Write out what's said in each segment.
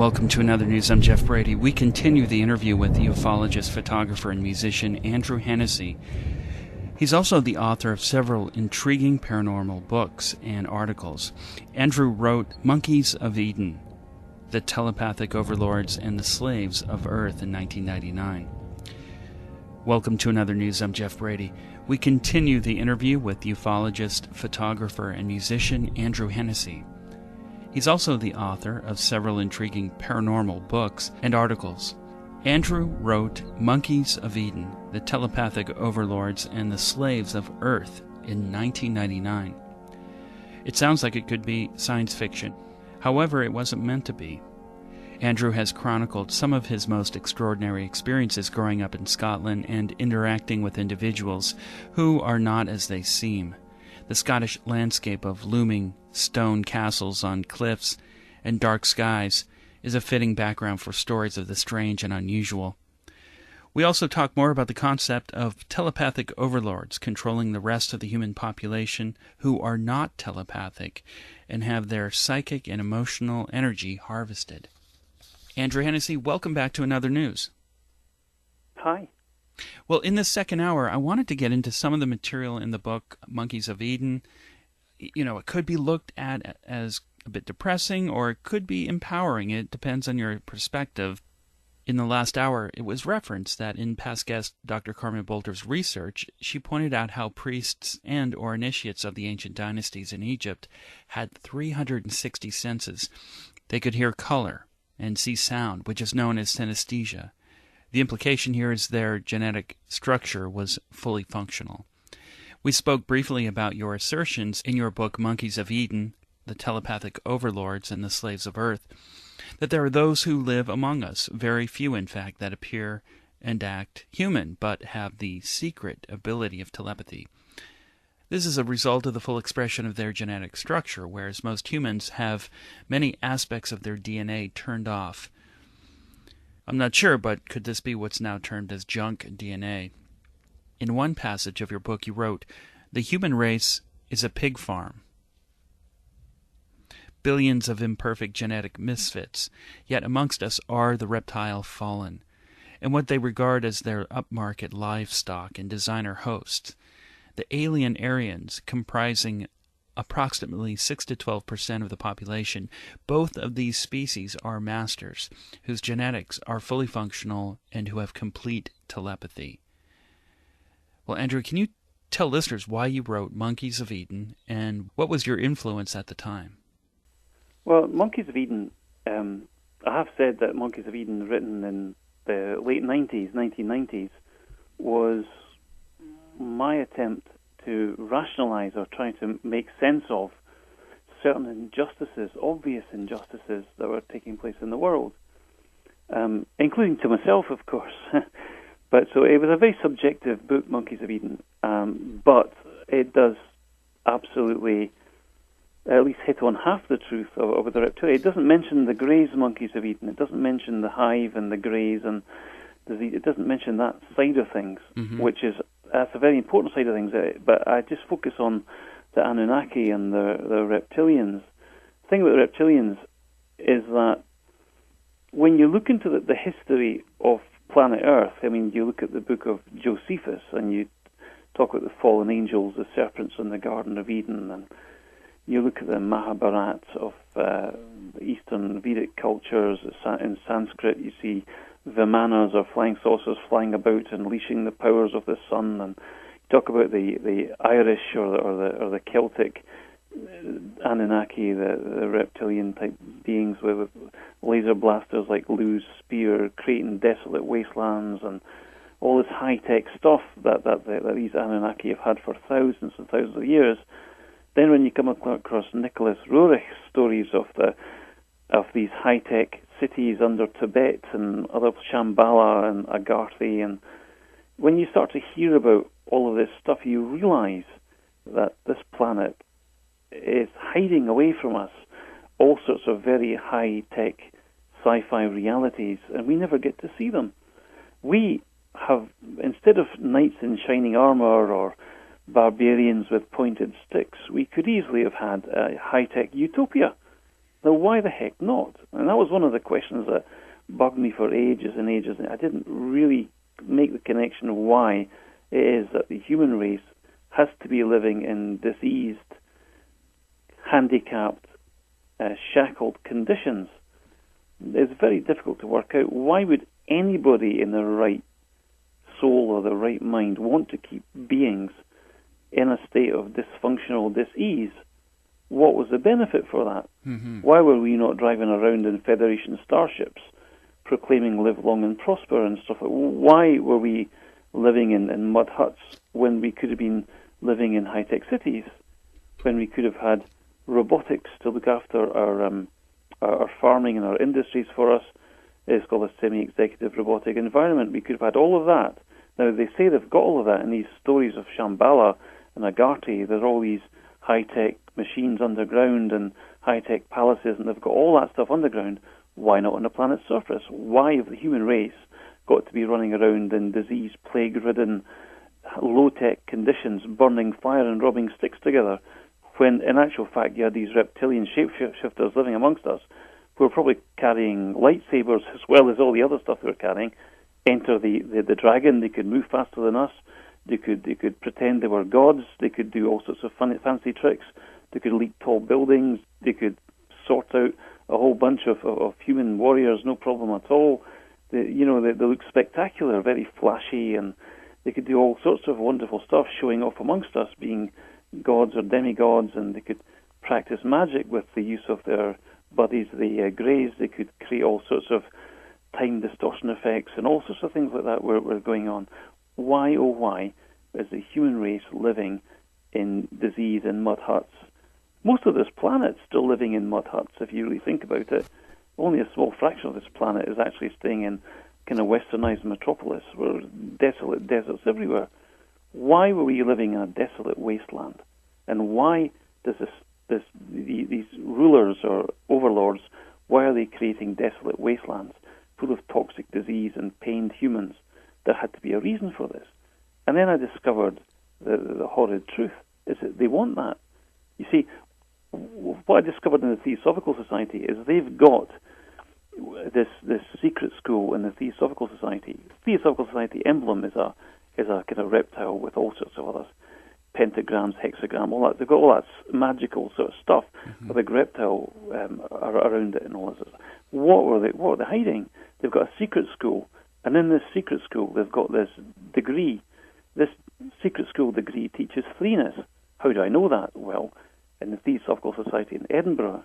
Welcome to another news. I'm Jeff Brady. We continue the interview with ufologist, photographer, and musician Andrew Hennessey. He's also the author of several intriguing paranormal books and articles. Andrew wrote Monkeys of Eden, The Telepathic Overlords, and The Slaves of Earth in 1999. Welcome to another news. I'm Jeff Brady. We continue the interview with ufologist, photographer, and musician Andrew Hennessey. He's also the author of several intriguing paranormal books and articles. Andrew wrote Monkeys of Eden, The Telepathic Overlords, and The Slaves of Earth in 1999. It sounds like it could be science fiction. However, it wasn't meant to be. Andrew has chronicled some of his most extraordinary experiences growing up in Scotland and interacting with individuals who are not as they seem. The Scottish landscape of looming stone castles on cliffs and dark skies is a fitting background for stories of the strange and unusual. We also talk more about the concept of telepathic overlords controlling the rest of the human population who are not telepathic and have their psychic and emotional energy harvested. Andrew Hennessey, welcome back to Another News. Hi. Well, in this second hour, I wanted to get into some of the material in the book, Monkeys of Eden. You know, it could be looked at as a bit depressing, or it could be empowering. It depends on your perspective. In the last hour, it was referenced that in past guest Dr. Carmen Bolter's research, she pointed out how priests and or initiates of the ancient dynasties in Egypt had 360 senses. They could hear color and see sound, which is known as synesthesia. The implication here is their genetic structure was fully functional. We spoke briefly about your assertions in your book, Monkeys of Eden, The Telepathic Overlords, and The Slaves of Earth, that there are those who live among us, very few in fact, that appear and act human, but have the secret ability of telepathy. This is a result of the full expression of their genetic structure, whereas most humans have many aspects of their DNA turned off. I'm not sure, but could this be what's now termed as junk DNA? In one passage of your book, you wrote, "The human race is a pig farm. Billions of imperfect genetic misfits, yet amongst us are the reptile fallen, and what they regard as their upmarket livestock and designer hosts. The alien Aryans, comprising approximately 6 to 12% of the population, both of these species are masters, whose genetics are fully functional and who have complete telepathy." Well, Andrew, can you tell listeners why you wrote Monkeys of Eden, and what was your influence at the time? Well, Monkeys of Eden, I have said that Monkeys of Eden, written in the late 1990s, was my attempt to rationalize or try to make sense of certain injustices, obvious injustices that were taking place in the world, including to myself, of course. But so it was a very subjective book, Monkeys of Eden, but it does absolutely at least hit on half the truth of the reptilian. It doesn't mention the Greys Monkeys of Eden. It doesn't mention the Hive and the Greys, and it doesn't mention that side of things, which is that's a very important side of things. But I just focus on the Anunnaki and the reptilians. The thing about the reptilians is that when you look into the history of planet Earth, I mean, you look at the book of Josephus and you talk about the fallen angels, the serpents in the Garden of Eden, and you look at the Mahabharata of Eastern Vedic cultures. In Sanskrit, you see Vimanas or flying saucers flying about, unleashing the powers of the sun, and you talk about the Irish or the Celtic Anunnaki, the reptilian type beings with laser blasters like Lu's spear, creating desolate wastelands, and all this high-tech stuff that these Anunnaki have had for thousands and thousands of years. Then when you come across Nicholas Roerich's stories of these high-tech cities under Tibet and other Shambhala and Agartha, and when you start to hear about all of this stuff, you realize that this planet is hiding away from us all sorts of very high-tech sci-fi realities, and we never get to see them. We have, instead of knights in shining armor or barbarians with pointed sticks, we could easily have had a high-tech utopia Now, why the heck not? And that was one of the questions that bugged me for ages and ages. I didn't really make the connection of why it is that the human race has to be living in diseased, handicapped, shackled conditions. It's very difficult to work out. Why would anybody in their right soul or the right mind want to keep beings in a state of dysfunctional dis-ease? What was the benefit for that? Mm-hmm. Why were we not driving around in Federation starships proclaiming live long and prosper and stuff? Why were we living in mud huts when we could have been living in high-tech cities, when we could have had robotics to look after our farming and our industries for us? It's called a semi-executive robotic environment. We could have had all of that. Now, they say they've got all of that in these stories of Shambhala and Agartha. There's all these high-tech machines underground and high-tech palaces, and they've got all that stuff underground. Why not on the planet's surface? Why have the human race got to be running around in disease, plague-ridden, low-tech conditions, burning fire and rubbing sticks together, when in actual fact you had these reptilian shapeshifters living amongst us who were probably carrying lightsabers as well as all the other stuff they were carrying? Enter the dragon. They could move faster than us. They could pretend they were gods. They could do all sorts of fancy tricks. They could leap tall buildings. They could sort out a whole bunch of human warriors, no problem at all. They look spectacular, very flashy, and they could do all sorts of wonderful stuff, showing off amongst us, being gods or demigods, and they could practice magic with the use of their buddies, the Greys. They could create all sorts of time distortion effects and all sorts of things like that were going on. Why, oh why, is the human race living in disease in mud huts? Most of this planet's still living in mud huts, if you really think about it. Only a small fraction of this planet is actually staying in kind of westernized metropolis, where desolate deserts everywhere. Why were we living in a desolate wasteland? And why does these rulers or overlords, why are they creating desolate wastelands full of toxic disease and pained humans? There had to be a reason for this. And then I discovered the horrid truth, is that they want that. You see, what I discovered in the Theosophical Society is they've got this secret school in the Theosophical Society. Theosophical Society emblem is a kind of reptile with all sorts of other pentagrams, hexagram, all that. They've got all that magical sort of stuff, a big reptile around it and all that. What were they hiding? They've got a secret school, and in this secret school they've got this degree. This secret school degree teaches threeness. How do I know that? Well, in the Theosophical Society in Edinburgh,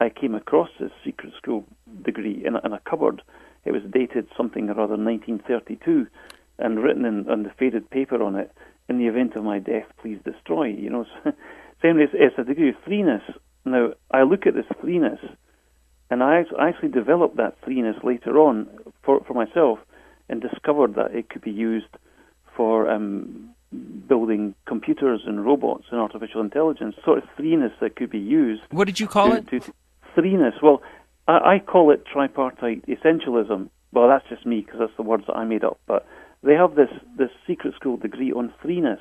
I came across this secret school degree in a cupboard. It was dated something or other 1932, and written on the faded paper on it, "In the event of my death, please destroy." So anyway, it's a degree of threeness. Now, I look at this threeness, and I actually developed that threeness later on for myself, and discovered that it could be used for building computers and robots and artificial intelligence, sort of threeness that could be used. What did you call it? Threeness. Well, I call it tripartite essentialism. Well, that's just me, because that's the words that I made up. But they have this secret school degree on threeness.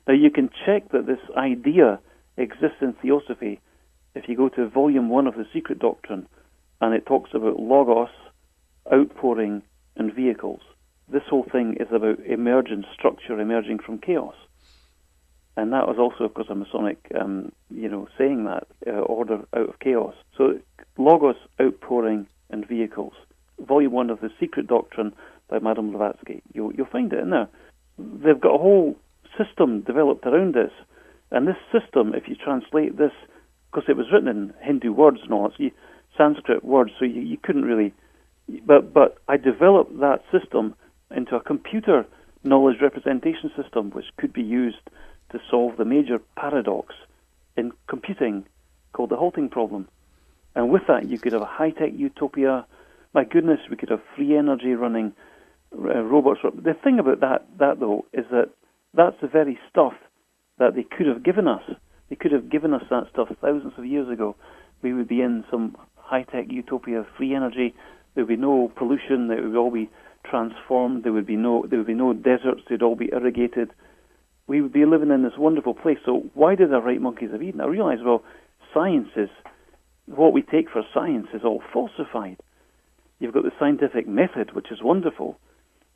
Now, you can check that this idea exists in Theosophy if you go to Volume 1 of the Secret Doctrine, and it talks about logos, outpouring, and vehicles. This whole thing is about emergent structure emerging from chaos. And that was also, of course, a Masonic, saying that, order out of chaos. So, logos, outpouring, and vehicles. Volume 1 of the Secret Doctrine by Madame Blavatsky. You'll find it in there. They've got a whole system developed around this. And this system, if you translate this, because it was written in Hindu words and all, it's Sanskrit words, so you couldn't really... But I developed that system into a computer knowledge representation system which could be used to solve the major paradox in computing called the halting problem. And with that, you could have a high-tech utopia. My goodness, we could have free energy running robots. The thing about that though, is that that's the very stuff that they could have given us. They could have given us that stuff thousands of years ago. We would be in some high-tech utopia of free energy. There would be no pollution. It would all be transformed. There would be no deserts. They'd all be irrigated. We would be living in this wonderful place. So why did I write Monkeys of Eden? I realized, well, science is what we take for science is all falsified. You've got the scientific method, which is wonderful.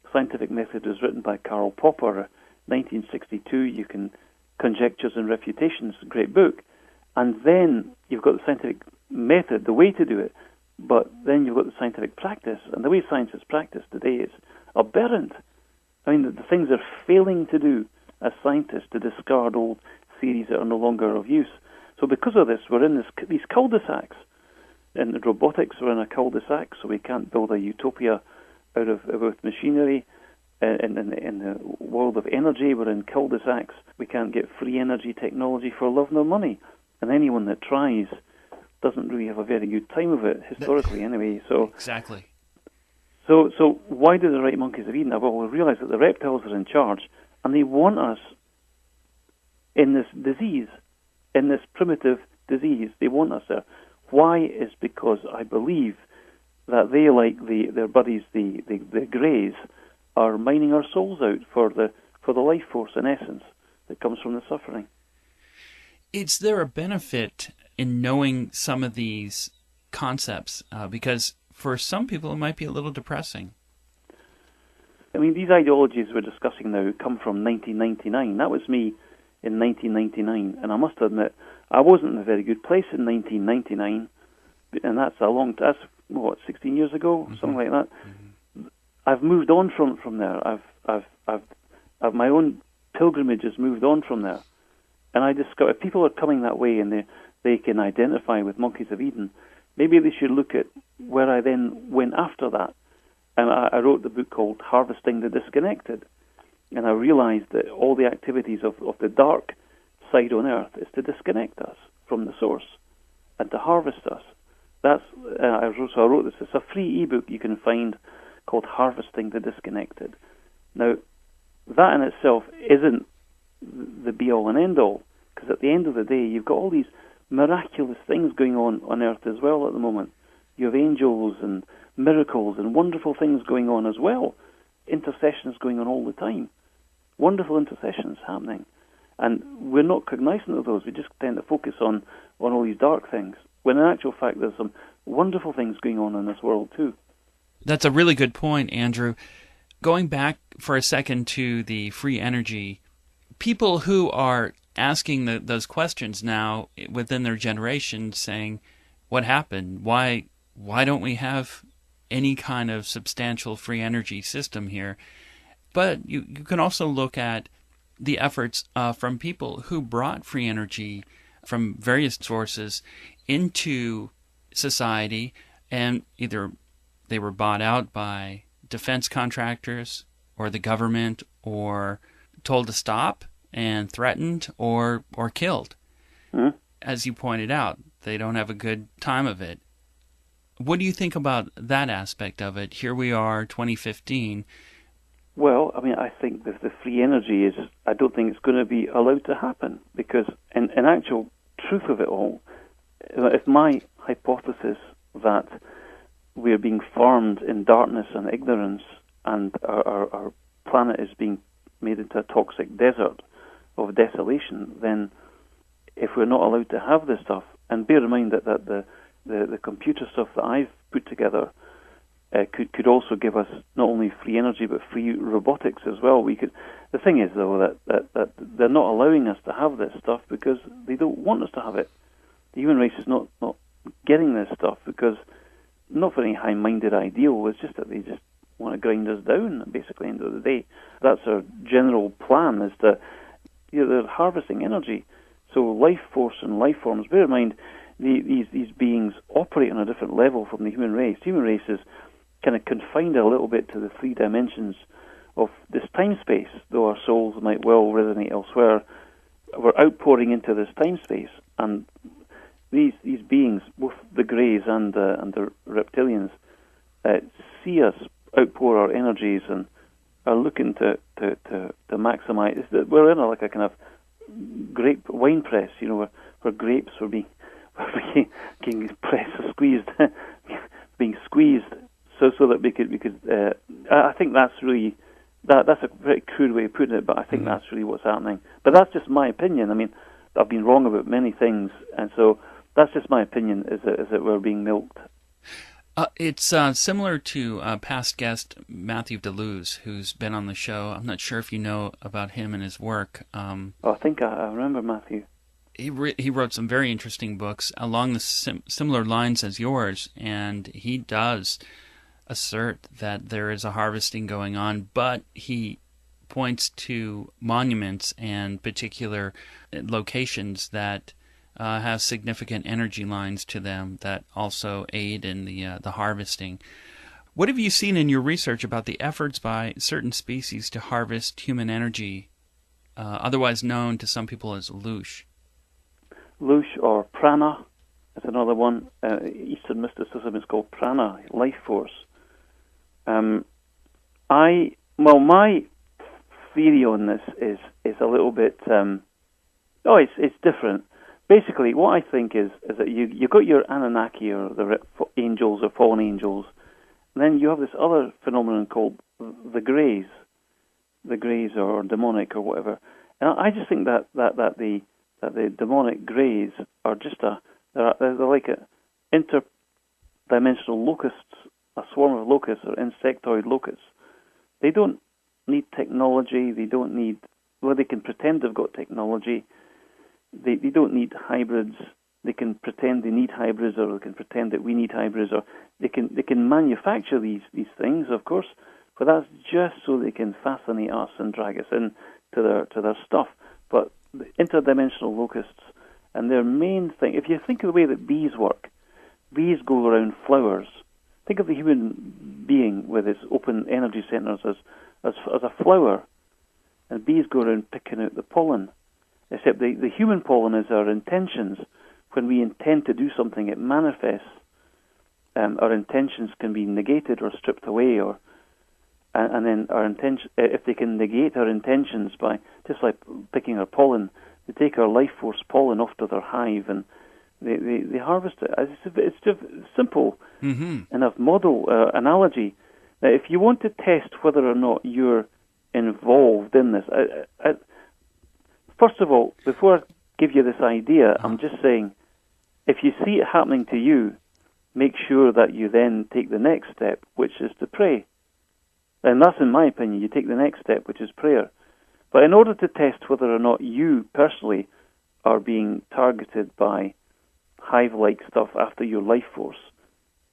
The scientific method was written by Karl Popper, 1962. You can Conjectures and Refutations, a great book. And then you've got the scientific method, the way to do it, but then you've got the scientific practice. And the way science is practiced today is aberrant. I mean, the things they're failing to do as scientists to discard old theories that are no longer of use. So because of this, we're in these cul-de-sacs. In robotics, we're in a cul-de-sac, so we can't build a utopia out of with machinery. In the world of energy, we're in cul-de-sacs. We can't get free energy technology for love nor money. And anyone that tries doesn't really have a very good time of it, historically anyway. So exactly. So why do the right monkeys of Eden? Well, we realize that the reptiles are in charge, and they want us in this disease, in this primitive disease. They want us there. Why? Is because I believe that they, like their buddies, the Greys, are mining our souls out for the life force, in essence, that comes from the suffering. Is there a benefit in knowing some of these concepts? Because for some people, it might be a little depressing. I mean, these ideologies we're discussing now come from 1999. That was me in 1999, and I must admit, I wasn't in a very good place in 1999, and that's 16 years ago, something like that. Mm-hmm. I've moved on from there. I've my own pilgrimage has moved on from there, and I discover if people are coming that way and they can identify with Monkeys of Eden, maybe they should look at where I then went after that. And I wrote the book called Harvesting the Disconnected, and I realized that all the activities of the dark side on Earth is to disconnect us from the source and to harvest us. I wrote this. It's a free ebook you can find called Harvesting the Disconnected. Now, that in itself isn't the be-all and end-all, because at the end of the day, you've got all these miraculous things going on Earth as well at the moment. You have angels and miracles and wonderful things going on as well. Intercessions going on all the time. Wonderful intercessions happening. And we're not cognizant of those. We just tend to focus on all these dark things, when in actual fact there's some wonderful things going on in this world too. That's a really good point, Andrew. Going back for a second to the free energy, people who are asking those questions now within their generation, saying, what happened? Why don't we have any kind of substantial free energy system here? But you can also look at the efforts from people who brought free energy from various sources into society, and either they were bought out by defense contractors or the government, or told to stop and threatened or killed. Mm-hmm. As you pointed out, they don't have a good time of it. What do you think about that aspect of it? Here we are, 2015. Well, I mean, I think that the free energy I don't think it's going to be allowed to happen, because in actual truth of it all, if my hypothesis that we're being farmed in darkness and ignorance, and our planet is being made into a toxic desert of desolation, then if we're not allowed to have this stuff, and bear in mind that the computer stuff that I've put together could also give us not only free energy but free robotics as well. The thing is, though, that they're not allowing us to have this stuff because they don't want us to have it. The human race is not getting this stuff because not for any high-minded ideal. It's just that they just want to grind us down. Basically, at the end of the day, that's our general plan. Is that they're harvesting energy. So life force and life forms. Bear in mind, these beings operate on a different level from the human race. The human race is kind of confined a little bit to the three dimensions of this time-space, though our souls might well resonate elsewhere. We're outpouring into this time-space, and these beings, both the Greys and the reptilians, see us outpour our energies and are looking to maximize. We're in a kind of grape wine press, where grapes were being pressed, squeezed, being squeezed, so that we could. I think that's really that's a very crude way of putting it, but I think that's really what's happening. But that's just my opinion. I mean, I've been wrong about many things, and so That's just my opinion. Is that we're being milked? It's similar to past guest Matthew Delooze, who's been on the show. I'm not sure if you know about him and his work. I think I remember Matthew. He wrote some very interesting books along the similar lines as yours, and he does assert that there is a harvesting going on, but he points to monuments and particular locations that have significant energy lines to them that also aid in the harvesting. What have you seen in your research about the efforts by certain species to harvest human energy, otherwise known to some people as loosh? Loosh or prana is another one. Eastern mysticism is called prana, life force. My theory on this is a little bit. It's different. Basically, what I think is that you got your Anunnaki or the angels or fallen angels, and then you have this other phenomenon called the Greys or demonic or whatever. And I just think that the demonic Greys are just they're like interdimensional locusts, a swarm of locusts or insectoid locusts. They don't need technology. They don't need. Well, they can pretend they've got technology. They don't need hybrids. They can pretend they need hybrids, or they can pretend that we need hybrids, or they can manufacture these things, of course, but that's just so they can fascinate us and drag us into their stuff. But the interdimensional locusts and their main thing, if you think of the way that bees work, bees go around flowers. Think of the human being with its open energy centers as a flower, and bees go around picking out the pollen. Except the human pollen is our intentions. When we intend to do something, it manifests. Our intentions can be negated or stripped away, and then our intention. If they can negate our intentions by just like picking our pollen, they take our life force pollen off to their hive and they harvest it. It's just simple enough model analogy. Now, if you want to test whether or not you're involved in this, first of all, before I give you this idea, I'm just saying, if you see it happening to you, make sure that you then take the next step, which is to pray. And that's, in my opinion, you take the next step, which is prayer. But in order to test whether or not you personally are being targeted by hive-like stuff after your life force,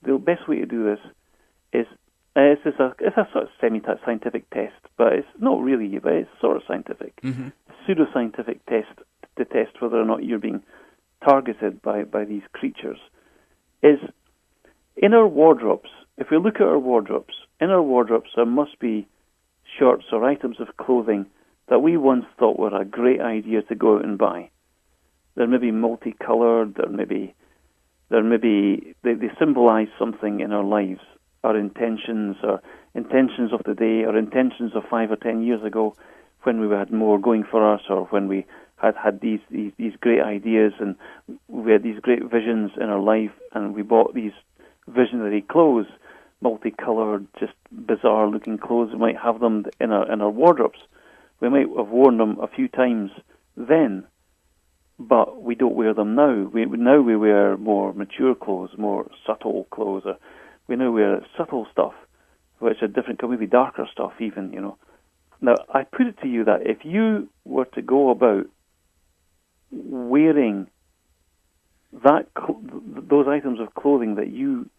the best way to do this is it's a sort of semi-scientific test, but it's not really, but it's sort of scientific. Pseudo-scientific test to test whether or not you're being targeted by these creatures is in our wardrobes. If we look at our wardrobes, in our wardrobes there must be shorts or items of clothing that we once thought were a great idea to go out and buy. They're maybe multicolored, they symbolize something in our lives, our intentions of the day, our intentions of 5 or 10 years ago, when we had more going for us, or when we had these great ideas and we had these great visions in our life, and we bought these visionary clothes, multicolored, just bizarre-looking clothes. We might have them in our wardrobes. We might have worn them a few times then, but we don't wear them now. Now we wear more mature clothes, more subtle clothes. Or we now wear subtle stuff, which are different, maybe darker stuff even, Now, I put it to you that if you were to go about wearing those items of clothing that you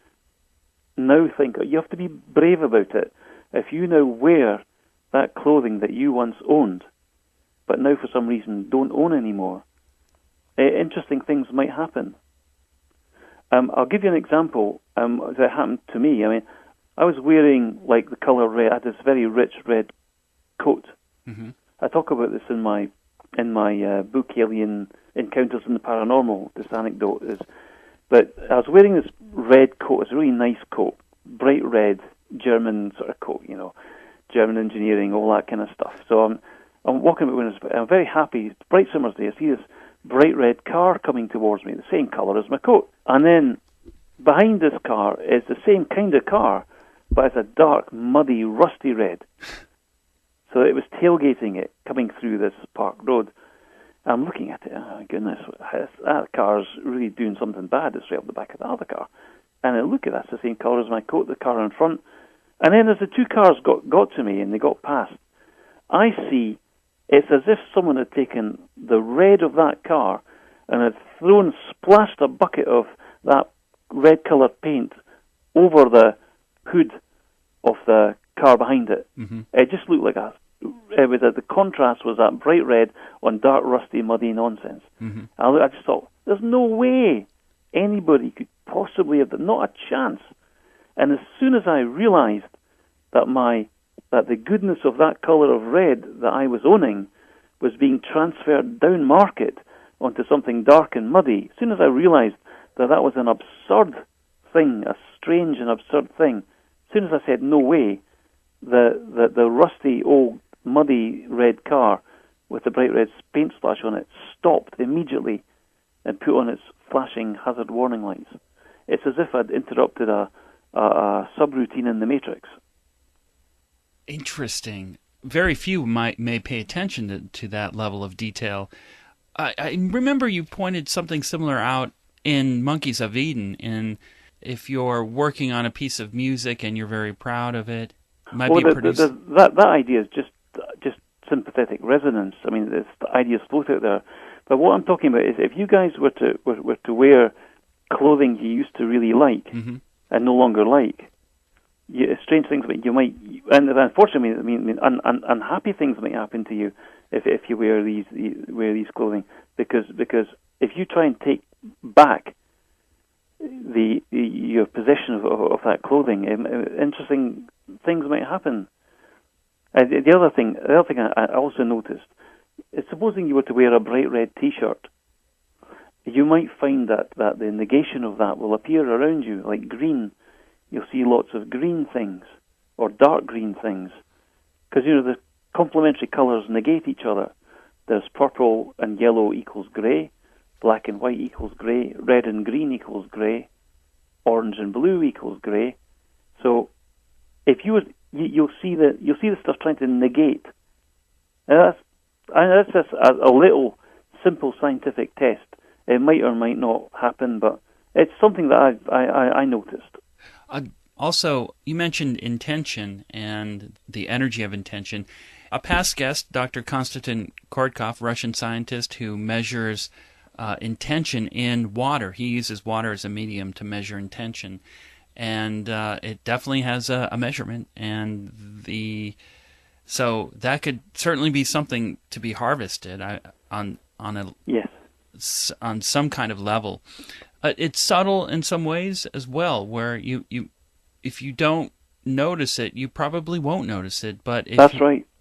now think, you have to be brave about it. If you now wear that clothing that you once owned, but now for some reason don't own anymore, interesting things might happen. I'll give you an example that happened to me. I mean, I was wearing like the color red. I had this very rich red coat. I talk about this in my book, Alien Encounters in the Paranormal. This anecdote is, but I was wearing this red coat. It's a really nice coat, bright red, German sort of coat, German engineering, all that kind of stuff. So I'm walking about, I'm very happy. It's a bright summer's day. I see this bright red car coming towards me, the same color as my coat. And then behind this car is the same kind of car, but it's a dark, muddy, rusty red. So it was tailgating it, coming through this park road. I'm looking at it. Oh, my goodness, that car's really doing something bad. It's right up the back of the other car. And I look at that's the same colour as my coat, the car in front. And then as the two cars got to me and they got past, I see it's as if someone had taken the red of that car and had splashed a bucket of that red-coloured paint over the hood of the car behind it. Mm-hmm. It just looked like the contrast was that bright red on dark, rusty, muddy nonsense. Mm-hmm. I just thought, there's no way anybody could possibly have done, not a chance. And as soon as I realized that the goodness of that colour of red that I was owning was being transferred down market onto something dark and muddy, as soon as I realized that was an absurd thing, a strange and absurd thing, as soon as I said, no way, the rusty, old, muddy red car with the bright red paint splash on it stopped immediately and put on its flashing hazard warning lights. It's as if I'd interrupted a subroutine in the Matrix. Interesting. Very few may pay attention to that level of detail. I remember you pointed something similar out in Monkeys of Eden, and if you're working on a piece of music and you're very proud of it, that idea is just sympathetic resonance. I mean, the ideas float out there. But what I'm talking about is if you guys were to wear clothing you used to really like mm-hmm. and no longer like, strange things you might, and unfortunately, I mean, unhappy things might happen to you if you wear these clothing, because if you try and take back your possession of that clothing, interesting things might happen. The other thing I also noticed is, supposing you were to wear a bright red T-shirt, you might find that the negation of that will appear around you, like green. You'll see lots of green things or dark green things, because the complementary colours negate each other. There's purple and yellow equals grey, black and white equals grey, red and green equals grey, orange and blue equals grey. So if you'll see the stuff trying to negate. That's just a little simple scientific test. It might or might not happen, but it's something that I noticed. Also, you mentioned intention and the energy of intention. A past guest, Dr. Konstantin Kortkov, Russian scientist who measures intention in water. He uses water as a medium to measure intention, and it definitely has a measurement. So that could certainly be something to be harvested on some kind of level. It's subtle in some ways as well, where you if you don't notice it, you probably won't notice it. But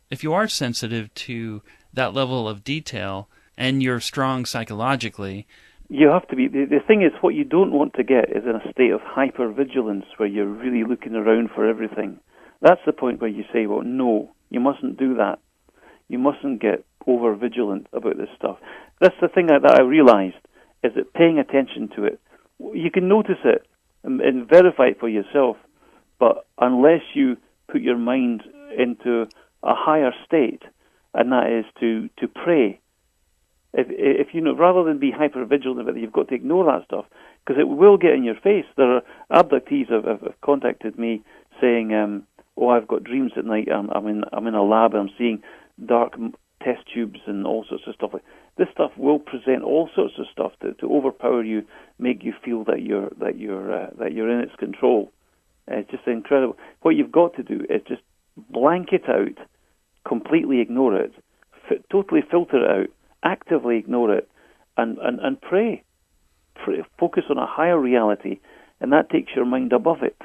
if you are sensitive to that level of detail and you're strong psychologically, you have to be. The thing is, what you don't want to get is in a state of hypervigilance where you're really looking around for everything. That's the point where you say, well, no, you mustn't do that. You mustn't get over-vigilant about this stuff. That's the thing that I realized, is that paying attention to it, you can notice it and verify it for yourself, but unless you put your mind into a higher state, and that is to pray, if you know, rather than be hyper-vigilant about it, you've got to ignore that stuff, because it will get in your face. There are abductees have contacted me saying, I've got dreams at night, I'm in a lab, and I'm seeing dark test tubes and all sorts of stuff. This stuff will present all sorts of stuff to overpower you, make you feel that you're in its control. It's just incredible. What you've got to do is just blank it out, completely ignore it, totally filter it out, actively ignore it, and pray. Focus on a higher reality, and that takes your mind above it.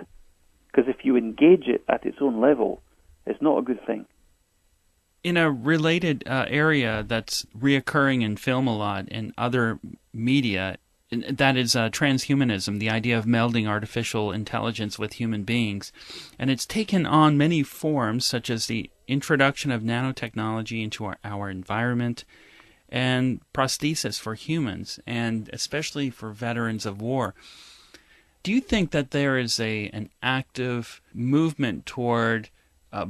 Because if you engage it at its own level, it's not a good thing. In a related area that's reoccurring in film a lot and other media, that is transhumanism, the idea of melding artificial intelligence with human beings. And it's taken on many forms, such as the introduction of nanotechnology into our environment and prosthesis for humans, and especially for veterans of war. Do you think that there is an active movement toward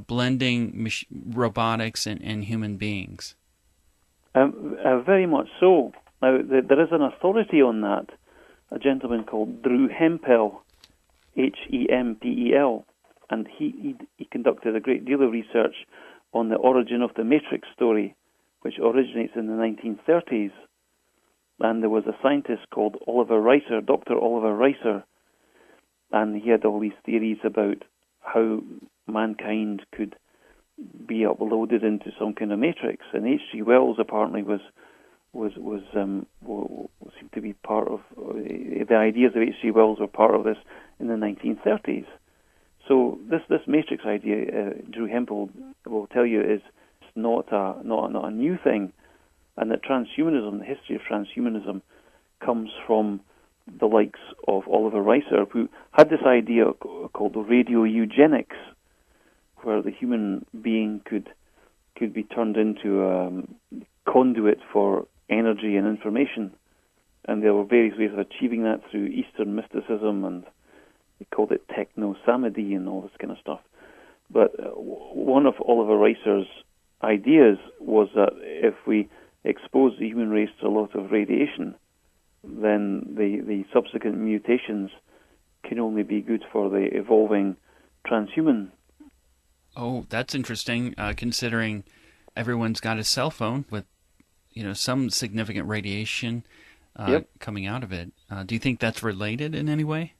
blending robotics and human beings? Very much so. Now, there is an authority on that, a gentleman called Drew Hempel, Hempel, and he conducted a great deal of research on the origin of the Matrix story, which originates in the 1930s. And there was a scientist called Dr. Oliver Reiser, and he had all these theories about how mankind could be uploaded into some kind of matrix. And H.G. Wells apparently seemed to be part of the ideas of H.G. Wells were part of this in the 1930s. So this matrix idea, Drew Hempel will tell you, is not a new thing, and that transhumanism, the history of transhumanism, comes from the likes of Oliver Reiser, who had this idea called radio eugenics, where the human being could be turned into a conduit for energy and information. And there were various ways of achieving that through Eastern mysticism, and they called it techno-samadhi and all this kind of stuff. But one of Oliver Reiser's ideas was that if we expose the human race to a lot of radiation, then the subsequent mutations can only be good for the evolving transhuman. Oh, that's interesting, considering everyone's got a cell phone with, some significant radiation coming out of it. Do you think that's related in any way?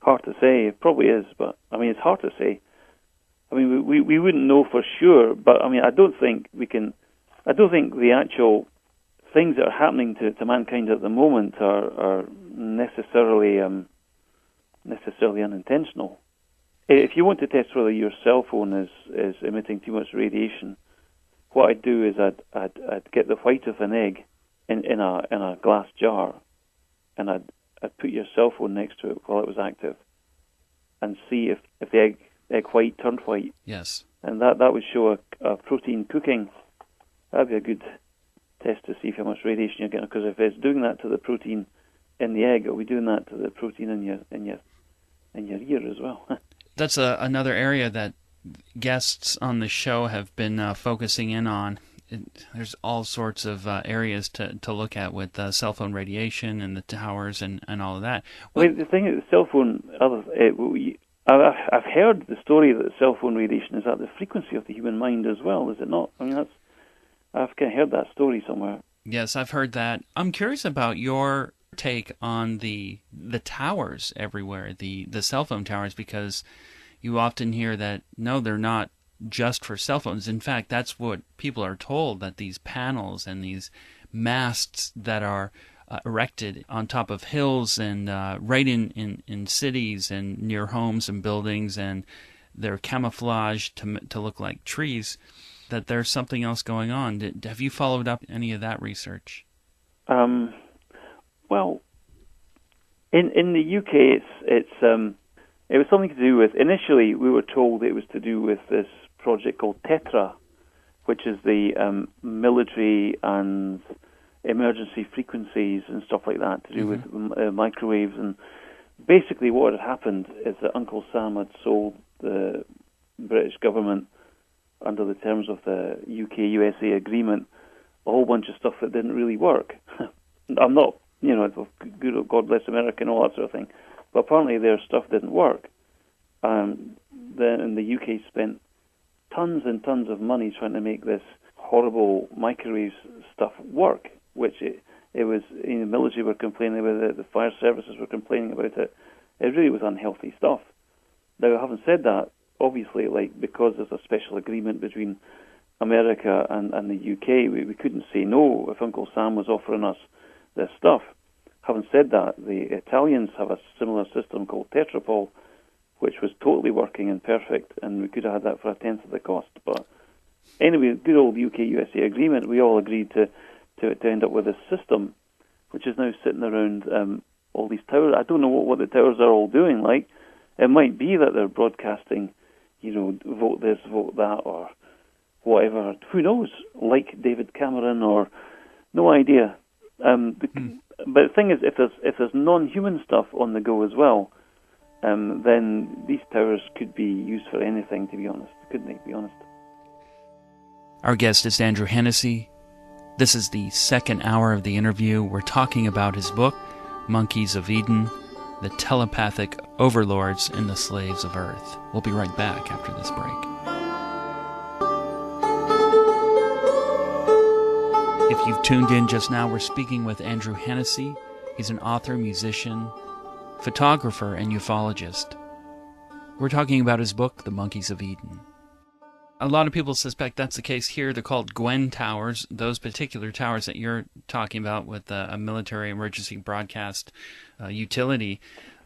Hard to say. It probably is, but it's hard to say. We wouldn't know for sure, but I don't think the actual things that are happening to mankind at the moment are necessarily unintentional. If you want to test whether your cell phone is emitting too much radiation, what I'd do is I'd get the white of an egg in a glass jar, and I'd put your cell phone next to it while it was active, and see if the egg white turned white. Yes. And that would show a protein cooking. That'd be a good test to see how much radiation you're getting, because if it's doing that to the protein in the egg, it'll be doing that to the protein in your ear as well. That's another area that guests on the show have been focusing in on. There's all sorts of areas to look at with cell phone radiation and the towers and all of that. The thing is, the cell phone, I've heard the story that cell phone radiation is at the frequency of the human mind as well, is it not? I've kind of heard that story somewhere. Yes, I've heard that. I'm curious about your take on the towers everywhere, the cell phone towers, because you often hear that, no, they're not just for cell phones. In fact, that's what people are told, that these panels and these masts that are erected on top of hills and right in cities and near homes and buildings, and they're camouflaged to look like trees, that there's something else going on. Have you followed up any of that research? Well, in the UK, it was something to do with, initially we were told it was to do with this project called Tetra, which is the military and emergency frequencies and stuff like that, to do with microwaves. And basically what had happened is that Uncle Sam had sold the British government, under the terms of the UK-USA agreement, a whole bunch of stuff that didn't really work. I'm not, good, God bless America and all that sort of thing, but apparently their stuff didn't work. Then the UK spent tons and tons of money trying to make this horrible microwave stuff work, which it was, the military were complaining about it, the fire services were complaining about it. It really was unhealthy stuff. Now, having said that, obviously, because there's a special agreement between America and the UK, we couldn't say no if Uncle Sam was offering us this stuff. Having said that, the Italians have a similar system called Tetrapol, which was totally working and perfect, and we could have had that for a tenth of the cost. But anyway, good old UK-USA agreement, we all agreed to end up with this system, which is now sitting around all these towers. I don't know what the towers are all doing. It might be that they're broadcasting, vote this, vote that, or whatever. Who knows? Like David Cameron, or no idea. But the thing is, if there's non-human stuff on the go as well, then these towers could be used for anything, to be honest. Couldn't they, to be honest? Our guest is Andrew Hennessey. This is the second hour of the interview. We're talking about his book, Monkeys of Eden, the Telepathic Overlords and the Slaves of Earth. We'll be right back after this break. If you've tuned in just now, we're speaking with Andrew Hennessey. He's an author, musician, photographer, and ufologist. We're talking about his book, The Monkeys of Eden. A lot of people suspect that's the case here. They're called Gwen Towers, those particular towers that you're talking about with a military emergency broadcast utility.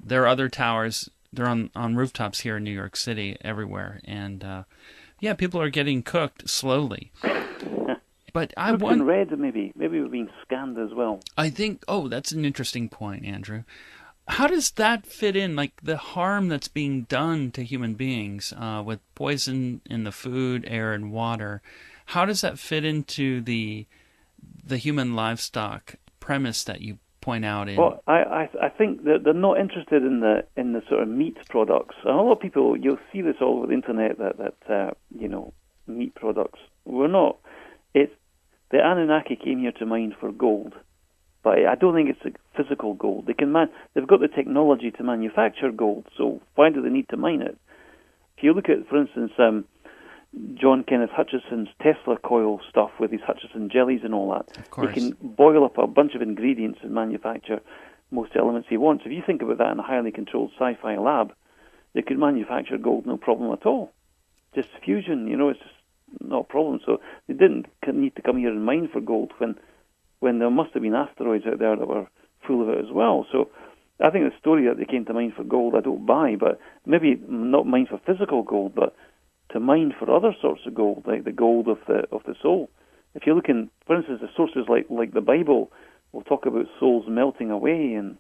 There are other towers. They're on rooftops here in New York City, everywhere. And, people are getting cooked slowly. But I want red, maybe we're being scanned as well. I think, that's an interesting point, Andrew. How does that fit in, like the harm that's being done to human beings with poison in the food, air, and water? How does that fit into the human livestock premise that you point out in? Well, I think that they're not interested in the sort of meat products. And a lot of people, you'll see this all over the internet that meat products. We're not. It's the Anunnaki came here to mine for gold. But I don't think it's a physical gold. They've got the technology to manufacture gold, so why do they need to mine it? If you look at, for instance, John Kenneth Hutchison's Tesla coil stuff with his Hutchison jellies and all that, of course, they can boil up a bunch of ingredients and manufacture most elements he wants. If you think about that in a highly controlled sci-fi lab, they could manufacture gold no problem at all. Just fusion, it's just not a problem. So they didn't need to come here and mine for gold when there must have been asteroids out there that were full of it as well. So I think the story that they came to mine for gold, I don't buy, but maybe not mine for physical gold, but to mine for other sorts of gold, like the gold of the soul. If you look in, for instance, the sources like the Bible will talk about souls melting away and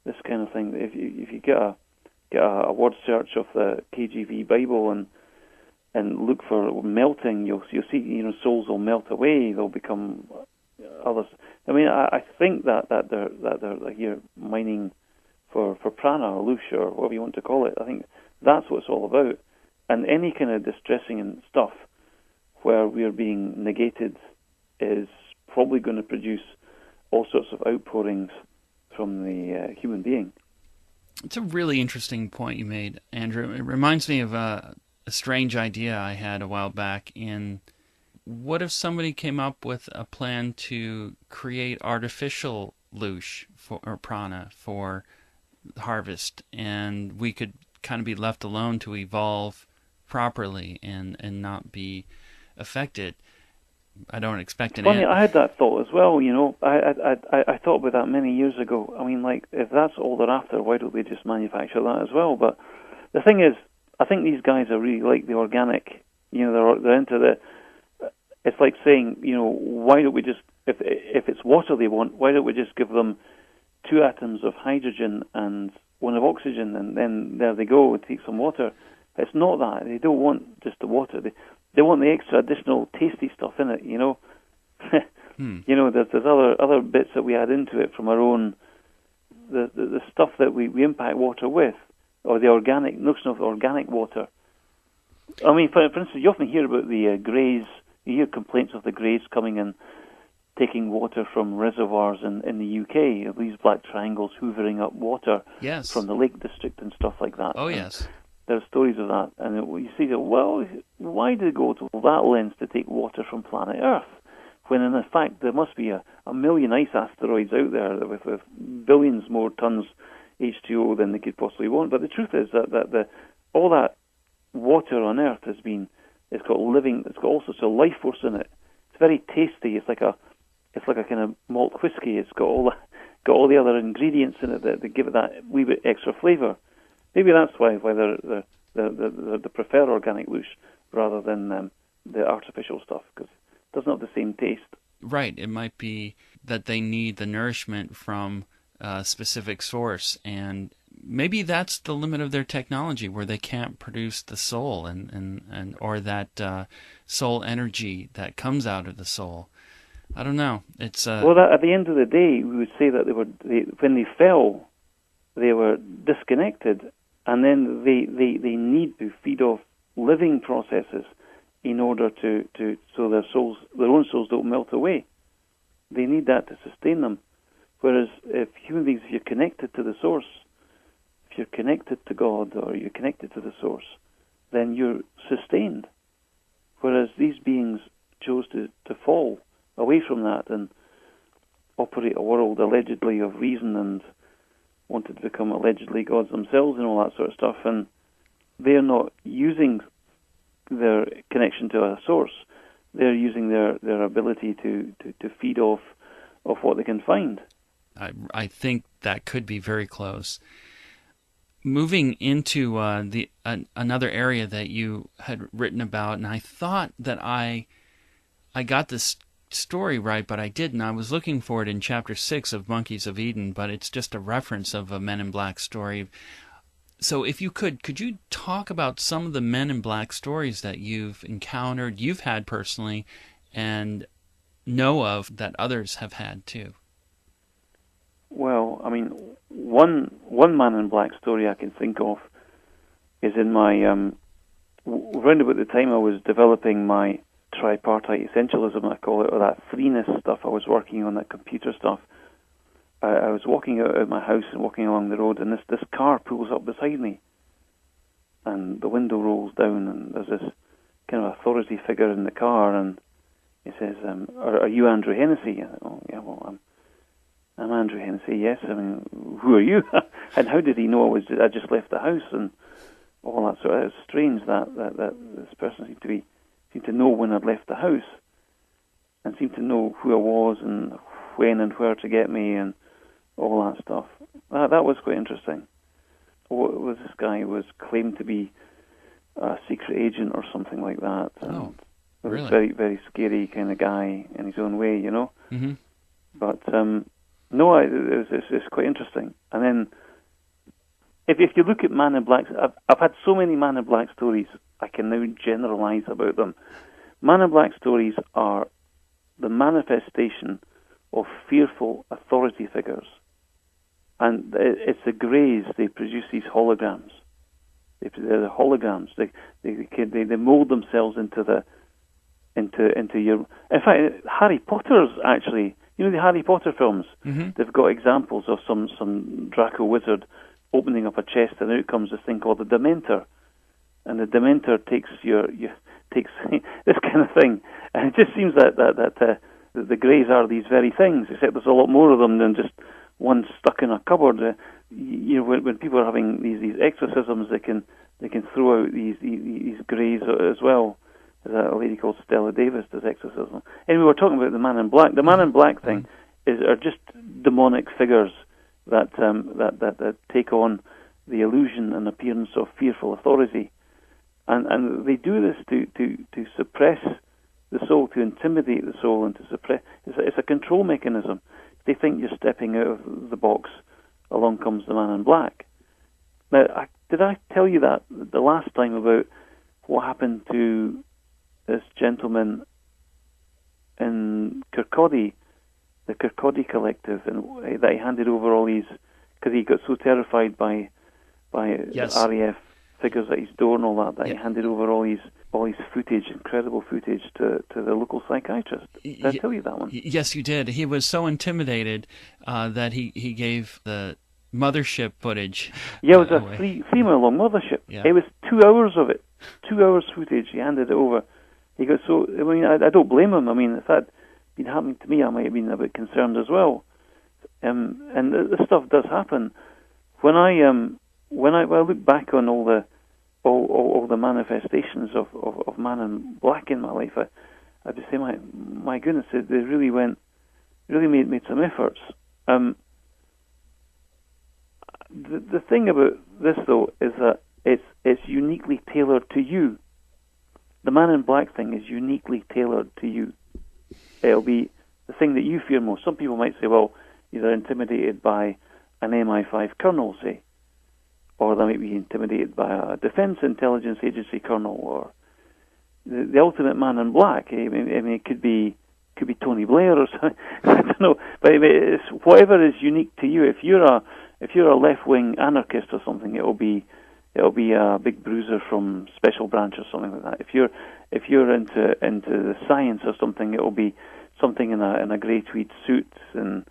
this kind of thing. If you get a word search of the KJV Bible and look for melting, you'll see souls will melt away. They'll become others. I mean, I think that they're here mining for prana or lusha or whatever you want to call it. I think that's what it's all about. And any kind of distressing and stuff where we're being negated is probably going to produce all sorts of outpourings from the human being. It's a really interesting point you made, Andrew. It reminds me of a strange idea I had a while back what if somebody came up with a plan to create artificial loosh or prana for harvest, and we could kind of be left alone to evolve properly and not be affected? I don't expect Funny, I had that thought as well. I thought about that many years ago. I mean, like, if that's all they're after, why don't they just manufacture that as well? But the thing is, I think these guys are really like the organic. They're into the. It's like saying, why don't we just, if it's water they want, why don't we just give them 2 atoms of hydrogen and 1 of oxygen, and then there they go, take some water. It's not that. They don't want just the water. They want the extra additional tasty stuff in it, There's other bits that we add into it from our own, the stuff that we impact water with, or the organic notion of organic water. I mean, for instance, you often hear about the greys. You hear complaints of the greys coming and taking water from reservoirs in the UK, these black triangles hoovering up water from the Lake District and stuff like that. Oh, yes. There are stories of that. And you see, well, why do they go to that length to take water from planet Earth? When in fact there must be a million ice asteroids out there with billions more tons H2O than they could possibly want. But the truth is that all that water on Earth it's got all sorts of life force in it. It's very tasty. It's like a kind of malt whiskey. It's got all the other ingredients in it that give it that wee bit extra flavour. Maybe that's why they prefer organic loosh rather than the artificial stuff, because it doesn't have the same taste. Right. It might be that they need the nourishment from a specific source, and maybe that's the limit of their technology, where they can't produce the soul and or that soul energy that comes out of the soul. I don't know. It's well, at the end of the day, we would say that when they fell, they were disconnected, and then they need to feed off living processes in order to so their own souls don't melt away. They need that to sustain them. Whereas if human beings, if you're connected to the source, if you're connected to God or you're connected to the source, then you're sustained. Whereas these beings chose to fall away from that and operate a world allegedly of reason and wanted to become allegedly gods themselves and all that sort of stuff, and they're not using their connection to a source. They're using their ability to feed off of what they can find. I think that could be very close. Moving into another area that you had written about, and I thought that I got this story right, but I didn't. I was looking for it in Chapter 6 of Monkeys of Eden, but it's just a reference of a Men in Black story. So if you could you talk about some of the Men in Black stories that you've encountered, you've had personally, and know of that others have had too? Well, I mean, one Man in Black story I can think of is in my round about the time I was developing my tripartite essentialism, I call it, or that threeness stuff. I was working on that computer stuff. I was walking out of my house and walking along the road, and this car pulls up beside me, and the window rolls down, and there's this kind of authority figure in the car, and he says, "Are you Andrew Hennessey?" And I, "Oh, yeah, well, I'm Andrew Hennessey, yes. I mean, who are you?" And how did he know I just left the house and all that sort of? It's strange that this person seemed to know when I'd left the house and seemed to know who I was and when and where to get me and all that stuff. That was quite interesting. This guy was claimed to be a secret agent or something like that. Oh, really? Really? A very, very scary kind of guy in his own way, you know. Mm-hmm. But no, it's quite interesting. And then, if you look at Man in Black, I've had so many Man in Black stories, I can now generalize about them. Man in Black stories are the manifestation of fearful authority figures. And it's the Greys, they produce these holograms. They're the holograms. They mold themselves into your... In fact, Harry Potter's actually... You know the Harry Potter films? Mm-hmm. They've got examples of some Draco wizard opening up a chest, and out comes this thing called the Dementor. And the Dementor takes takes this kind of thing. And it just seems that the Greys are these very things, except there's a lot more of them than just one stuck in a cupboard. You know, when people are having these exorcisms, they can throw out these Greys as well. There's a lady called Stella Davis does exorcism. Anyway, we're talking about the Man in Black. The Man in Black thing are just demonic figures that take on the illusion and appearance of fearful authority, and they do this to suppress the soul, to intimidate the soul, and to suppress. It's a control mechanism. They think you're stepping out of the box. Along comes the Man in Black. Now, did I tell you that the last time about what happened to this gentleman in Kirkcaldy, the Kirkcaldy Collective, and that he handed over all these, because he got so terrified by Yes. RAF figures at his door and all that, he handed over all his footage, incredible footage, to the local psychiatrist. Did I tell you that one? Yes, you did. He was so intimidated that he gave the mothership footage. Yeah, it was a 3-mile-long mothership. Yeah. It was 2 hours of it. 2 hours footage. He handed it over. He got so... I mean, I don't blame him. I mean, if that had been happening to me, I might have been a bit concerned as well. And this stuff does happen. When I look back on all the manifestations of Man in Black in my life, I just say, my goodness, they really made some efforts. The thing about this, though, is that it's uniquely tailored to you. The Man in Black thing is uniquely tailored to you. It'll be the thing that you fear most. Some people might say, well, they're intimidated by an MI5 colonel, say, or they might be intimidated by a Defense Intelligence Agency colonel, or the ultimate Man in Black. I mean, it could be Tony Blair or something. I don't know, but it's whatever is unique to you. If you're a left-wing anarchist or something, it'll be a big bruiser from Special Branch or something like that. If you're into the science or something, it'll be something in a grey tweed suit and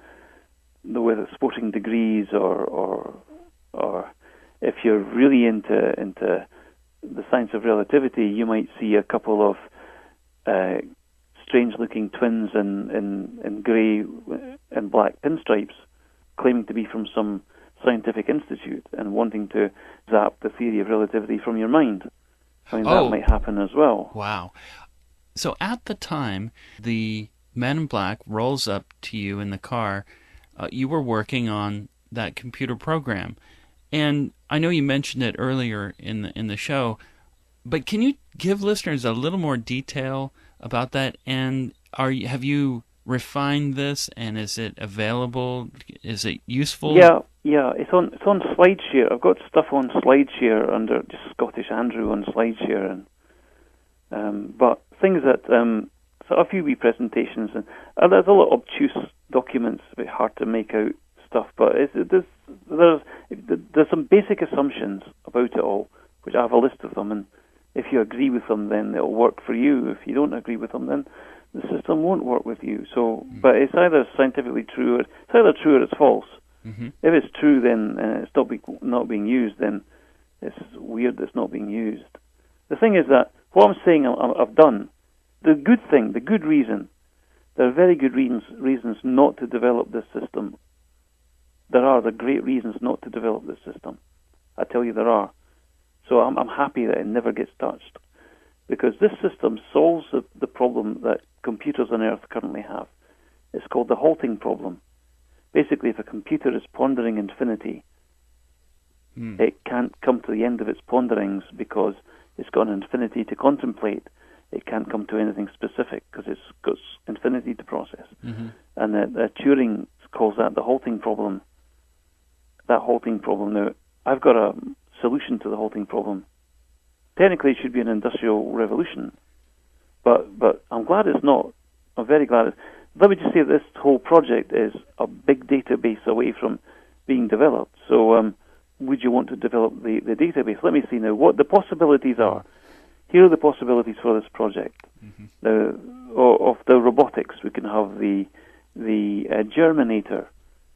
with sporting degrees, or if you're really into the science of relativity, you might see a couple of strange-looking twins in grey and black pinstripes claiming to be from some scientific institute and wanting to zap the theory of relativity from your mind. I mean, that might happen as well. Wow. So at the time the Man in Black rolls up to you in the car, you were working on that computer program. And I know you mentioned it earlier in the show, but can you give listeners a little more detail about that? And have you refined this, and is it available? Is it useful? Yeah. It's on SlideShare. I've got stuff on SlideShare under just Scottish Andrew on SlideShare, and but things that so a few wee presentations, and there's a lot of obtuse documents, a bit hard to make out stuff, but there's some basic assumptions about it all, which I have a list of them, and if you agree with them, then it'll work for you. If you don't agree with them, then the system won't work with you. So, but it's either scientifically true, it's either true or it's false. Mm-hmm. If it's true, then it's not being used, then it's weird that it's not being used. The thing is that what I'm saying I've done, the good reason, there are very good reasons not to develop this system. There are the great reasons not to develop this system. I tell you there are. So I'm happy that it never gets touched, because this system solves the problem that computers on Earth currently have. It's called the halting problem. Basically, if a computer is pondering infinity, it can't come to the end of its ponderings because it's got an infinity to contemplate. It can't come to anything specific because it's got infinity to process. Mm-hmm. And Turing calls that the halting problem. That halting problem. Now, I've got a solution to the halting problem. Technically, it should be an industrial revolution, but I'm glad it's not. I'm very glad. Let me just say this whole project is a big database away from being developed. So, would you want to develop the database? Let me see now what the possibilities are. Here are the possibilities for this project. Mm-hmm. Of the robotics, we can have the germinator,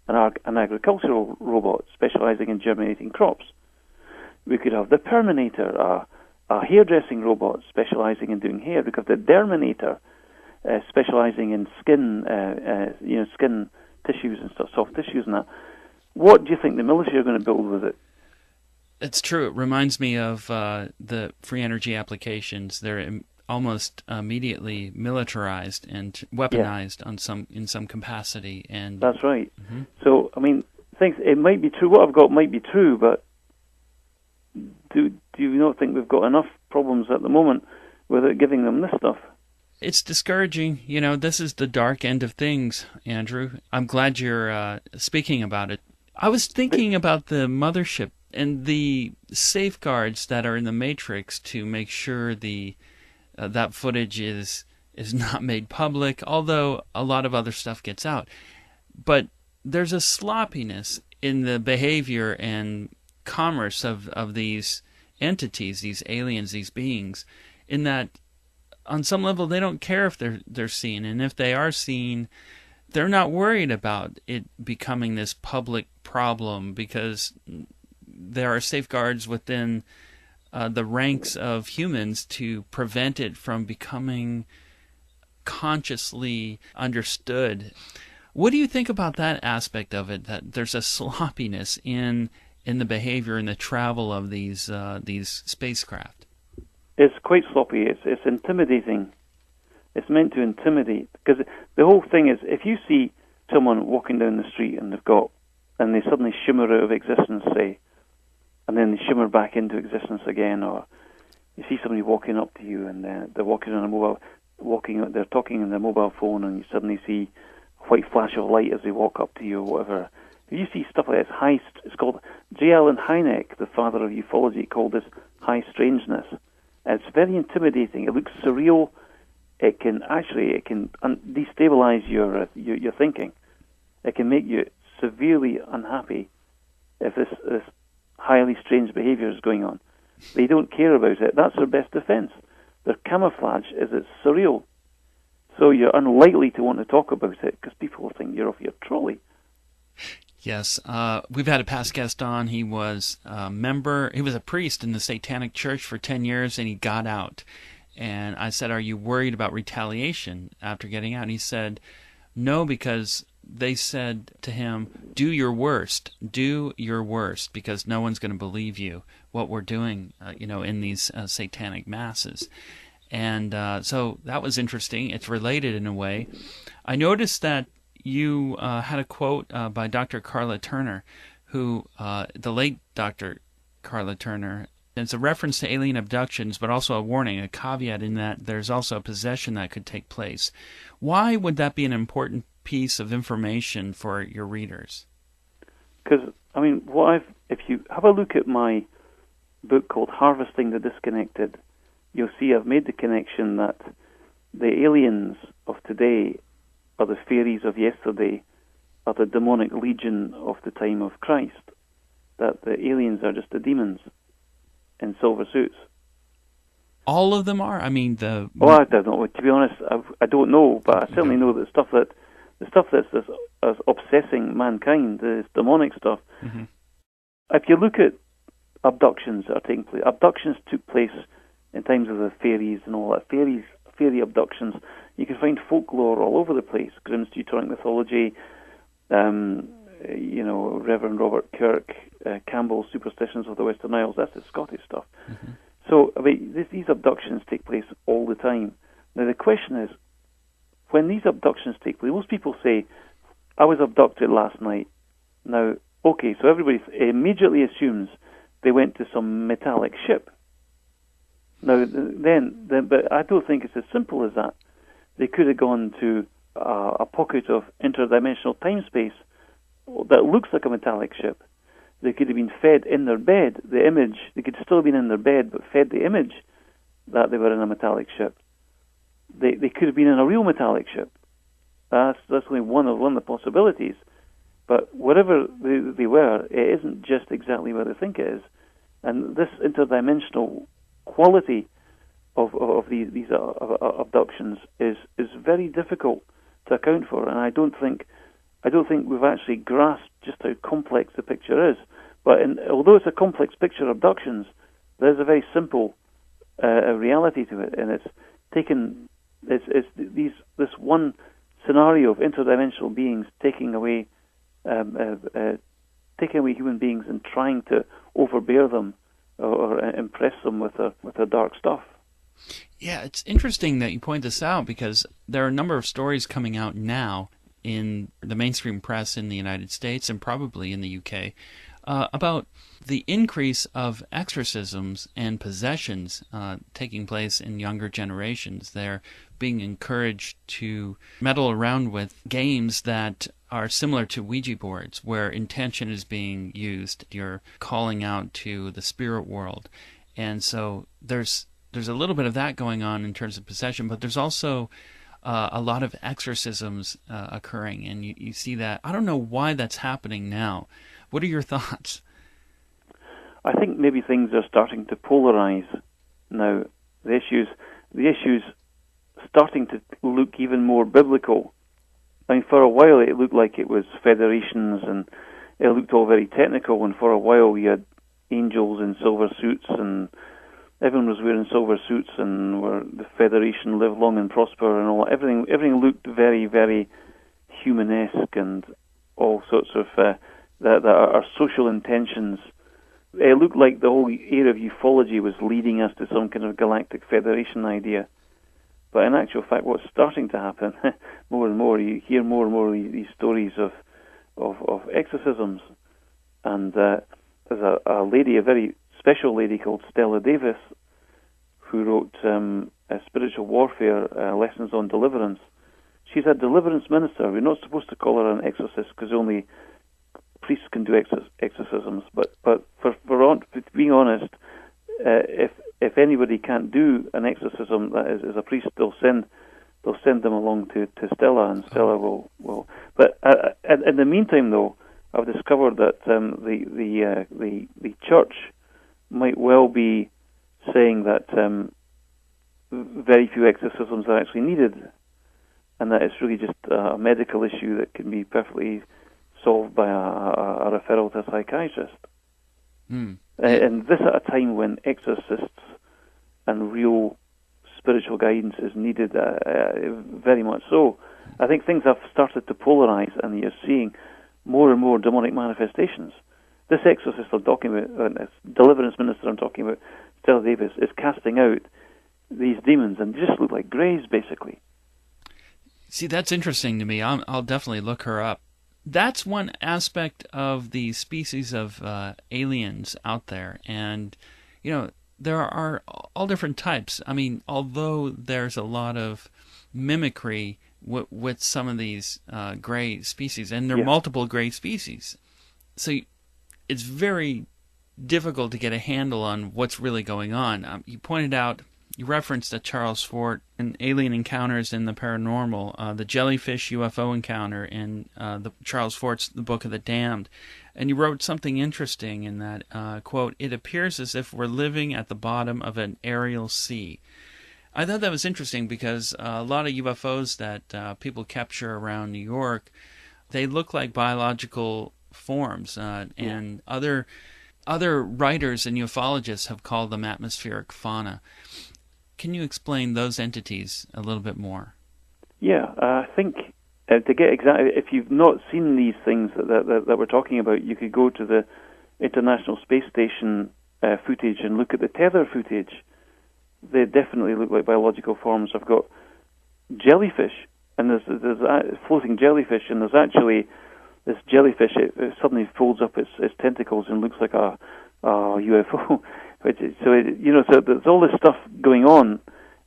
an agricultural robot specializing in germinating crops. We could have the perminator, a hairdressing robot specializing in doing hair. We could have the derminator, specializing in skin, skin tissues and stuff, soft tissues and that. What do you think the military are going to build with it? It's true. It reminds me of the free energy applications. They're almost immediately militarized and weaponized in some capacity. And that's right. Mm-hmm. So, I mean, it might be true. What I've got might be true, but do you not think we've got enough problems at the moment without giving them this stuff? It's discouraging. This is the dark end of things, Andrew. I'm glad you're speaking about it. I was thinking about the mothership and the safeguards that are in the Matrix to make sure that footage is not made public, although a lot of other stuff gets out. But there's a sloppiness in the behavior and commerce of these entities, these aliens, these beings, in that on some level they don't care if they're seen, and if they are seen, they're not worried about it becoming this public problem because there are safeguards within the ranks of humans to prevent it from becoming consciously understood. What do you think about that aspect of it, that there's a sloppiness in the behavior and the travel of these spacecraft? It's quite sloppy. It's intimidating. It's meant to intimidate, because the whole thing is, if you see someone walking down the street and they suddenly shimmer out of existence, say, and then they shimmer back into existence again, or you see somebody walking up to you and they're walking on they're talking on their mobile phone, and you suddenly see a white flash of light as they walk up to you, or whatever. If you see stuff like this, it's called, J. Allen Hynek, the father of ufology, called this high strangeness. It's very intimidating. It looks surreal. It can destabilize your thinking. It can make you severely unhappy if this highly strange behavior is going on. They don't care about it. That's their best defense. Their camouflage is it's surreal. So you're unlikely to want to talk about it because people will think you're off your trolley. Yes, we've had a past guest on. He was a member, he was a priest in the Satanic Church for 10 years, and he got out. And I said, are you worried about retaliation after getting out? And he said, no, because they said to him, do your worst, because no one's going to believe you, what we're doing, in these satanic masses. And so that was interesting. It's related in a way. I noticed that you had a quote by Dr. Carla Turner, who, the late Dr. Carla Turner, it's a reference to alien abductions, but also a warning, a caveat in that there's also a possession that could take place. Why would that be an important piece of information for your readers? Because, if you have a look at my book called Harvesting the Disconnected, you'll see I've made the connection that the aliens of today are the fairies of yesterday, are the demonic legion of the time of Christ, that the aliens are just the demons in silver suits. All of them are? I don't know. To be honest, I don't know, but I certainly know that the stuff that's obsessing mankind, this demonic stuff. Mm-hmm. If you look at abductions that are taking place, abductions took place in times of the fairies and all that. Fairy abductions. You can find folklore all over the place. Grimm's Teutonic mythology, Reverend Robert Kirk, Campbell's Superstitions of the Western Isles. That's the Scottish stuff. Mm-hmm. So, these abductions take place all the time. Now, the question is, when these abductions take place, most people say, I was abducted last night. Now, okay, so everybody immediately assumes they went to some metallic ship. Now, but I don't think it's as simple as that. They could have gone to a pocket of interdimensional time-space that looks like a metallic ship. They could have been fed in their bed, the image. They could still have been in their bed, but fed the image that they were in a metallic ship. They could have been in a real metallic ship. That's only one of the possibilities. But whatever they were, it isn't just exactly where they think it is. And this interdimensional quality of these abductions is very difficult to account for, and I don't think we've actually grasped just how complex the picture is. But although it's a complex picture of abductions, there's a very simple reality to it, and it's this one scenario of interdimensional beings taking away human beings and trying to overbear them or impress them with their dark stuff. Yeah, it's interesting that you point this out, because there are a number of stories coming out now in the mainstream press in the United States and probably in the UK about the increase of exorcisms and possessions taking place in younger generations. They're being encouraged to meddle around with games that are similar to Ouija boards, where intention is being used. You're calling out to the spirit world. And so there's a little bit of that going on in terms of possession, but there's also a lot of exorcisms occurring, and you see that. I don't know why that's happening now. What are your thoughts? I think maybe things are starting to polarize now. The issues starting to look even more biblical. I mean, for a while it looked like it was federations, and it looked all very technical, and for a while you had angels in silver suits, and everyone was wearing silver suits, and the Federation live long and prosper, and all. Everything looked very, very humanesque, and all sorts of that our social intentions. It looked like the whole era of ufology was leading us to some kind of galactic federation idea. But in actual fact, what's starting to happen more and more, you hear more and more these stories of exorcisms, and there's a lady, a very special lady called Stella Davis, who wrote a Spiritual Warfare Lessons on Deliverance. She's a deliverance minister. We're not supposed to call her an exorcist because only priests can do exorcisms. But for being honest, if anybody can't do an exorcism that is a priest, they'll send them along to Stella, and Stella will. But in the meantime, though, I've discovered that the church might well be saying that very few exorcisms are actually needed. and that it's really just a medical issue that can be perfectly solved by a referral to a psychiatrist. And this at a time when exorcists and real spiritual guidance is needed, very much so. I think things have started to polarize, and you're seeing more and more demonic manifestations. This exorcist I'm talking about, this deliverance minister I'm talking about, Stella Davis, is casting out these demons, and they just look like greys, basically. See, that's interesting to me. I'll definitely look her up. That's one aspect of the species of aliens out there, and there are all different types. I mean, although there's a lot of mimicry with some of these gray species, and there are multiple gray species, so it's very difficult to get a handle on what's really going on. You referenced a Charles Fort in Alien Encounters in the Paranormal, the jellyfish UFO encounter in the Charles Fort's The Book of the Damned. And you wrote something interesting in that, quote, "It appears as if we're living at the bottom of an aerial sea." I thought that was interesting because a lot of UFOs that people capture around New York, they look like biological forms, and other writers and ufologists have called them atmospheric fauna. Can you explain those entities a little bit more? Yeah, I think to get exactly, if you've not seen these things that we're talking about, you could go to the International Space Station footage and look at the tether footage. They definitely look like biological forms. I've got jellyfish, and there's floating jellyfish, and there's actually this jellyfish. It suddenly folds up its tentacles and looks like a UFO. So there's all this stuff going on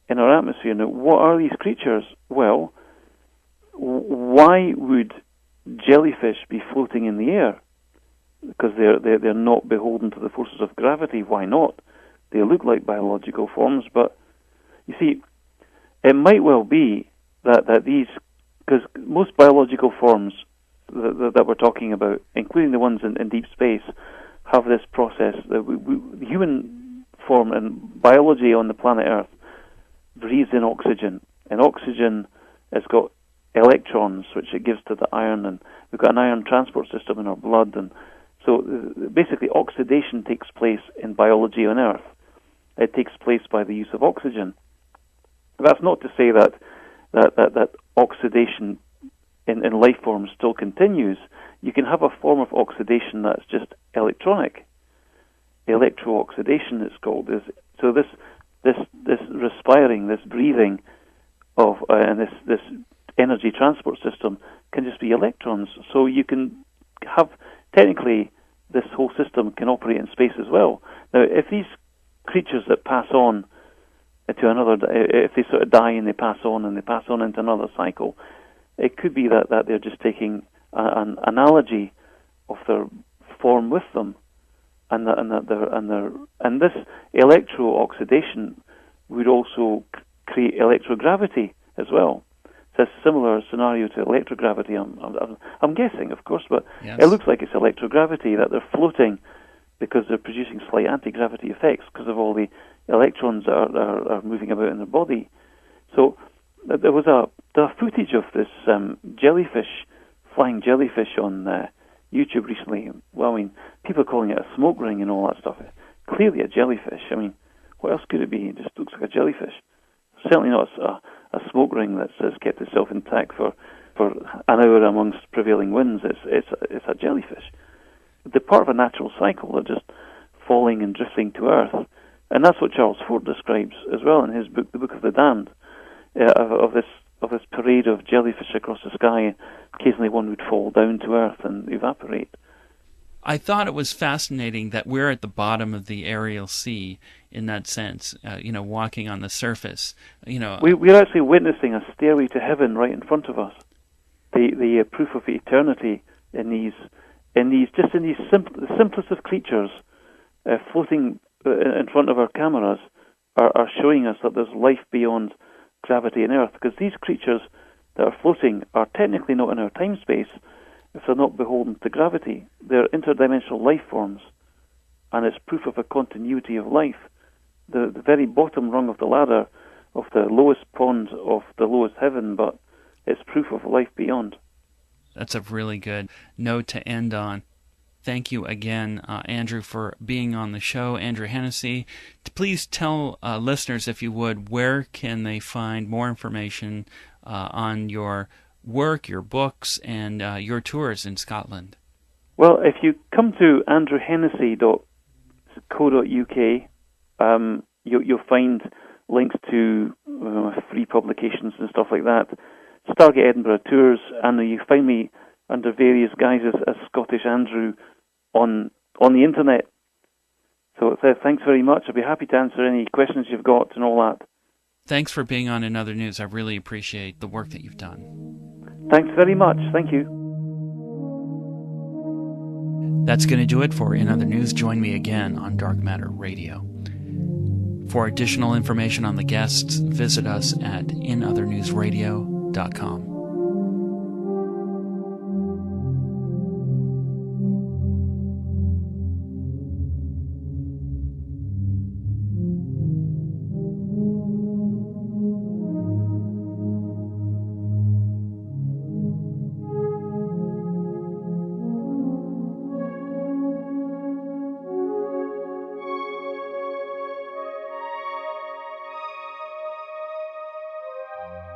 in our atmosphere. Now, what are these creatures? Well, why would jellyfish be floating in the air? Because they're not beholden to the forces of gravity. Why not? They look like biological forms, but you see, it might well be that these, because most biological forms that we're talking about, including the ones in deep space, have this process. The human form and biology on the planet Earth breathes in oxygen, and oxygen has got electrons, which it gives to the iron, and we've got an iron transport system in our blood, and so basically oxidation takes place in biology on Earth. It takes place by the use of oxygen. That's not to say that oxidation in life forms still continues. You can have a form of oxidation that's just electronic. Electro-oxidation, it's called. So this respiring, this breathing of and this energy transport system can just be electrons. So you can have, technically, this whole system can operate in space as well. Now, if these creatures that pass on to another, if they sort of die and they pass on into another cycle, it could be that they're just taking an analogy of their form with them, and this electro-oxidation would also create electrogravity as well. It's a similar scenario to electrogravity. I'm guessing, of course, but yes. It looks like it's electrogravity, that they're floating because they're producing slight anti-gravity effects because of all the electrons that are moving about in their body. So there was a footage of this flying jellyfish on YouTube recently. Well, I mean, people are calling it a smoke ring and all that stuff. Clearly a jellyfish. I mean, what else could it be? It just looks like a jellyfish. Certainly not a smoke ring that's kept itself intact for an hour amongst prevailing winds. It's a jellyfish. They're part of a natural cycle. They're just falling and drifting to Earth. And that's what Charles Fort describes as well in his book, The Book of the Damned, of this parade of jellyfish across the sky. Occasionally one would fall down to Earth and evaporate. I thought it was fascinating that we're at the bottom of the aerial sea in that sense, walking on the surface. We're actually witnessing a stairway to heaven right in front of us. The proof of eternity in these simplest of creatures floating in front of our cameras are showing us that there's life beyond gravity and Earth, because these creatures that are floating are technically not in our time space if they're not beholden to gravity. They're interdimensional life forms, and it's proof of a continuity of life. The very bottom rung of the ladder of the lowest pond of the lowest heaven, but it's proof of life beyond. That's a really good note to end on. Thank you again, Andrew, for being on the show. Andrew Hennessey, please tell listeners, if you would, where can they find more information on your work, your books, and your tours in Scotland? Well, if you come to andrewhennessey.co.uk, you'll find links to free publications and stuff like that. Stargate Edinburgh tours, and you find me under various guises as Scottish Andrew on the internet. So thanks very much. I'll be happy to answer any questions you've got and all that. Thanks for being on In Other News. I really appreciate the work that you've done. Thanks very much. Thank you. That's going to do it for In Other News. Join me again on Dark Matter Radio. For additional information on the guests, visit us at inothernewsradio.com.